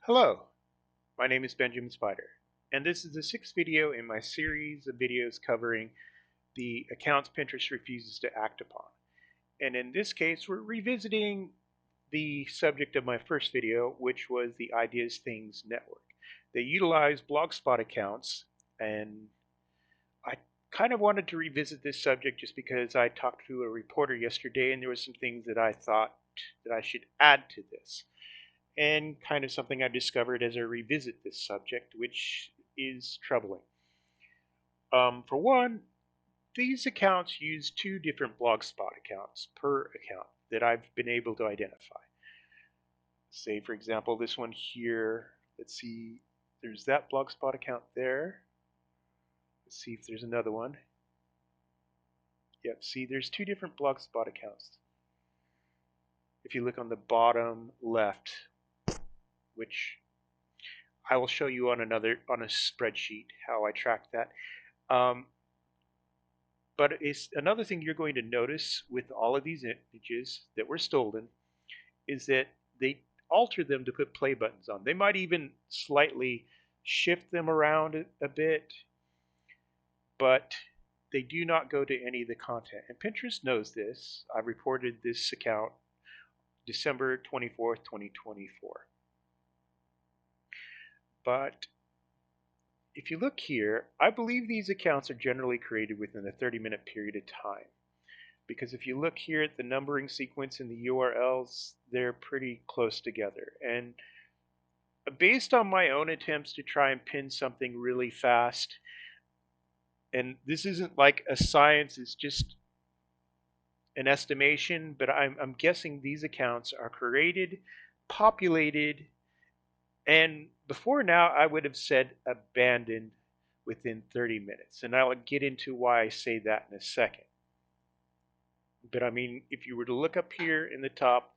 Hello, my name is Benjamin Spider, and this is the sixth video in my series of videos covering the accounts Pinterest refuses to act upon. And in this case, we're revisiting the subject of my first video, which was the Ideas Things Network. They utilize Blogspot accounts, and I kind of wanted to revisit this subject just because I talked to a reporter yesterday and there were some things that I thought that I should add to this and kind of something I discovered as I revisit this subject, which is troubling. For one, these accounts use two different Blogspot accounts per account that I've been able to identify. Say, for example, this one here. Let's see, there's that Blogspot account there. Let's see if there's another one. Yep, see, there's two different Blogspot accounts. If you look on the bottom left, which I will show you on a spreadsheet how I track that. But it's another thing you're going to notice with all of these images that were stolen is that they alter them to put play buttons on. They might even slightly shift them around a bit, but they do not go to any of the content. And Pinterest knows this. I reported this account December 24th, 2024. But if you look here, I believe these accounts are generally created within a 30-minute period of time. Because if you look here at the numbering sequence in the URLs, they're pretty close together. And based on my own attempts to try and pin something really fast, and this isn't like a science, it's just an estimation, but I'm guessing these accounts are created, populated, and before now, I would have said abandoned within 30 minutes. And I'll get into why I say that in a second. But I mean, if you were to look up here in the top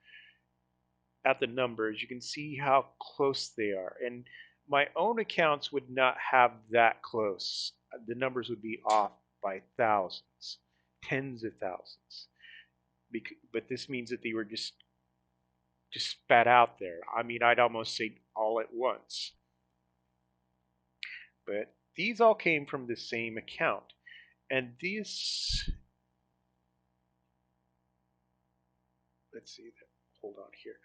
at the numbers, you can see how close they are. And my own accounts would not have that close. The numbers would be off by thousands, tens of thousands. But this means that they were just spat out there. I mean, I'd almost say all at once. But these all came from the same account. And this, let's see, hold on here.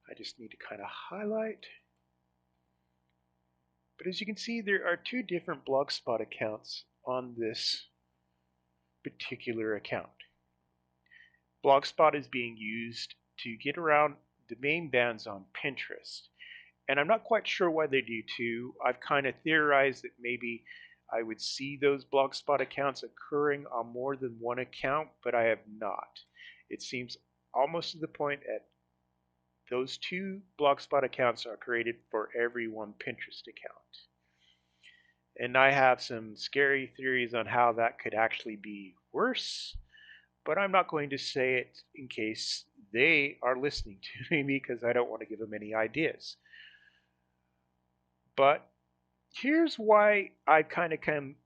I just need to kind of highlight. But as you can see, there are two different Blogspot accounts on this particular account. Blogspot is being used to get around domain bans on Pinterest. And I'm not quite sure why they do too. I've kind of theorized that maybe I would see those Blogspot accounts occurring on more than one account, but I have not. It seems almost to the point that those two Blogspot accounts are created for every one Pinterest account. And I have some scary theories on how that could actually be worse, but I'm not going to say it in case they are listening to me because I don't want to give them any ideas. But here's why I've kind of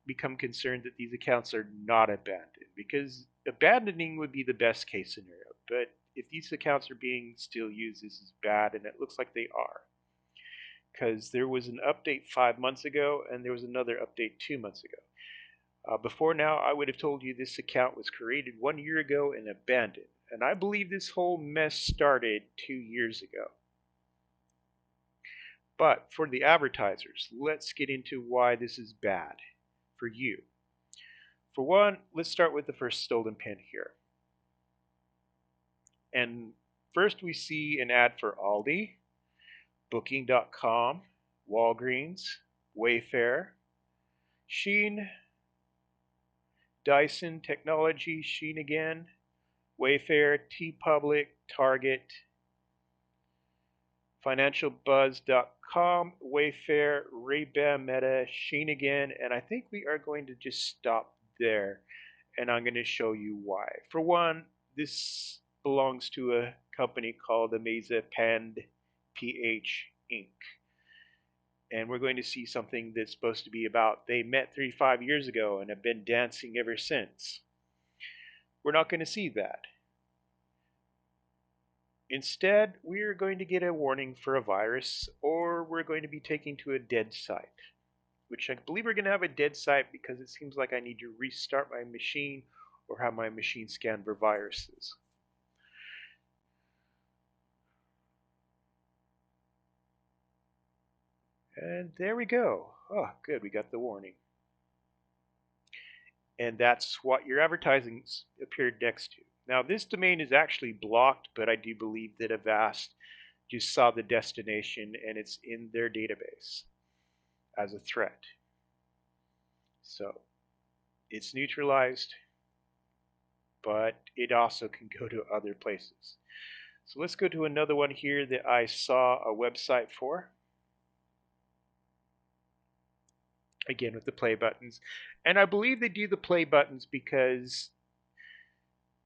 become concerned that these accounts are not abandoned, because abandoning would be the best case scenario. But if these accounts are being still used, this is bad, and it looks like they are. Because there was an update 5 months ago, and there was another update 2 months ago. Before now, I would have told you this account was created 1 year ago and abandoned. And I believe this whole mess started 2 years ago. But for the advertisers, let's get into why this is bad for you. For one, let's start with the first stolen pin here. And first we see an ad for Aldi, Booking.com, Walgreens, Wayfair, Shein, Dyson Technology, Shein again, Wayfair, Tublic, Target, FinancialBuzz.com, Wayfair, Ray-Ban, Meta, Shein again, and I think we are going to just stop there, and I'm going to show you why. For one, this belongs to a company called Amazapand PH Inc. And we're going to see something that's supposed to be about they met 35 years ago and have been dancing ever since. We're not going to see that. Instead, we're going to get a warning for a virus, or we're going to be taken to a dead site, which I believe we're going to have a dead site because it seems like I need to restart my machine or have my machine scanned for viruses. And there we go. Oh, good, we got the warning. And that's what your advertising appeared next to. Now, this domain is actually blocked, but I do believe that Avast just saw the destination and it's in their database as a threat. So it's neutralized, but it also can go to other places. So let's go to another one here that I saw a website for. Again, with the play buttons. And I believe they do the play buttons because,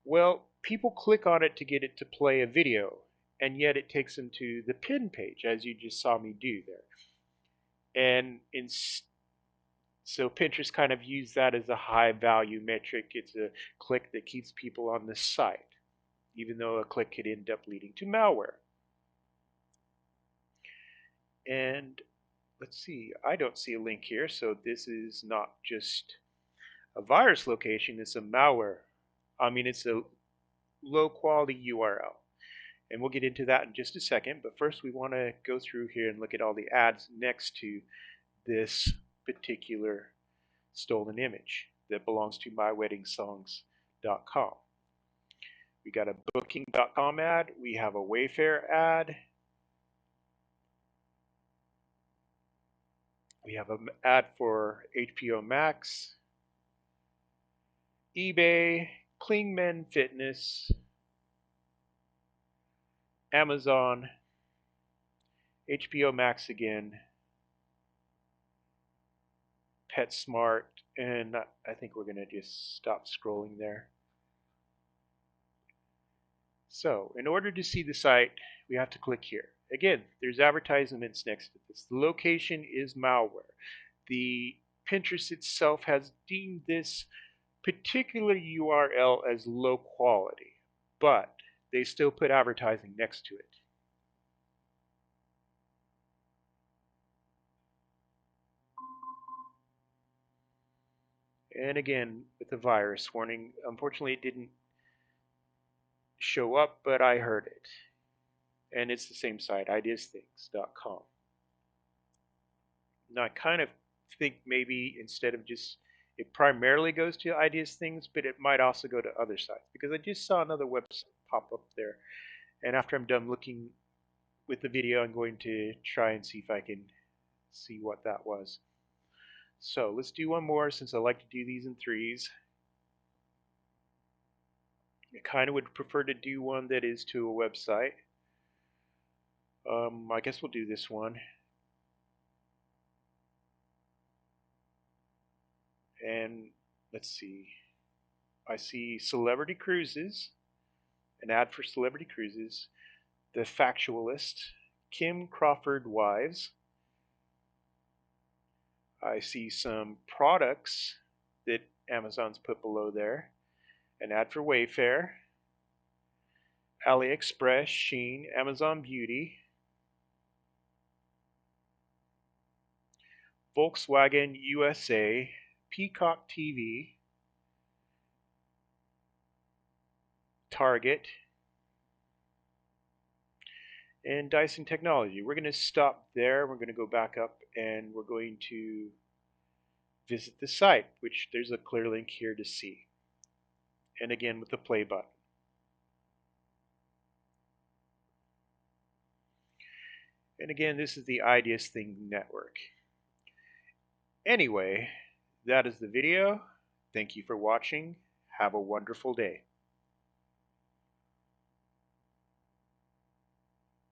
well, people click on it to get it to play a video, and yet it takes them to the pin page, as you just saw me do there. And so Pinterest kind of used that as a high value metric. It's a click that keeps people on the site, even though a click could end up leading to malware. And let's see, I don't see a link here, so this is not just a virus location, it's a malware. It's a low quality URL. And we'll get into that in just a second, but first we want to go through here and look at all the ads next to this particular stolen image that belongs to myweddingsongs.com. We got a booking.com ad, we have a Wayfair ad, we have an ad for HBO Max, eBay, Clean Men Fitness, Amazon, HBO Max again, PetSmart, and I think we're going to just stop scrolling there. So, in order to see the site, we have to click here. Again, there's advertisements next to this. The location is malware. The Pinterest itself has deemed this particular URL as low quality, but they still put advertising next to it. And again, with the virus warning, unfortunately it didn't show up, but I heard it. And it's the same site, ideasthings.com. Now I kind of think maybe instead of just, it primarily goes to Ideas Things, but it might also go to other sites, because I just saw another website pop up there. And after I'm done looking with the video, I'm going to try and see if I can see what that was. So let's do one more, since I like to do these in threes. I kind of would prefer to do one that is to a website. I guess we'll do this one. And let's see. I see Celebrity Cruises, an ad for Celebrity Cruises, The Factualist, Kim Crawford Wives. I see some products that Amazon's put below there, an ad for Wayfair, AliExpress, Shein, Amazon Beauty, Volkswagen USA, Peacock TV, Target, and Dyson Technology. We're going to stop there. We're going to go back up and we're going to visit the site, which there's a clear link here to see. And again with the play button. And again, this is the Ideas Thing Network. Anyway, that is the video. Thank you for watching. Have a wonderful day.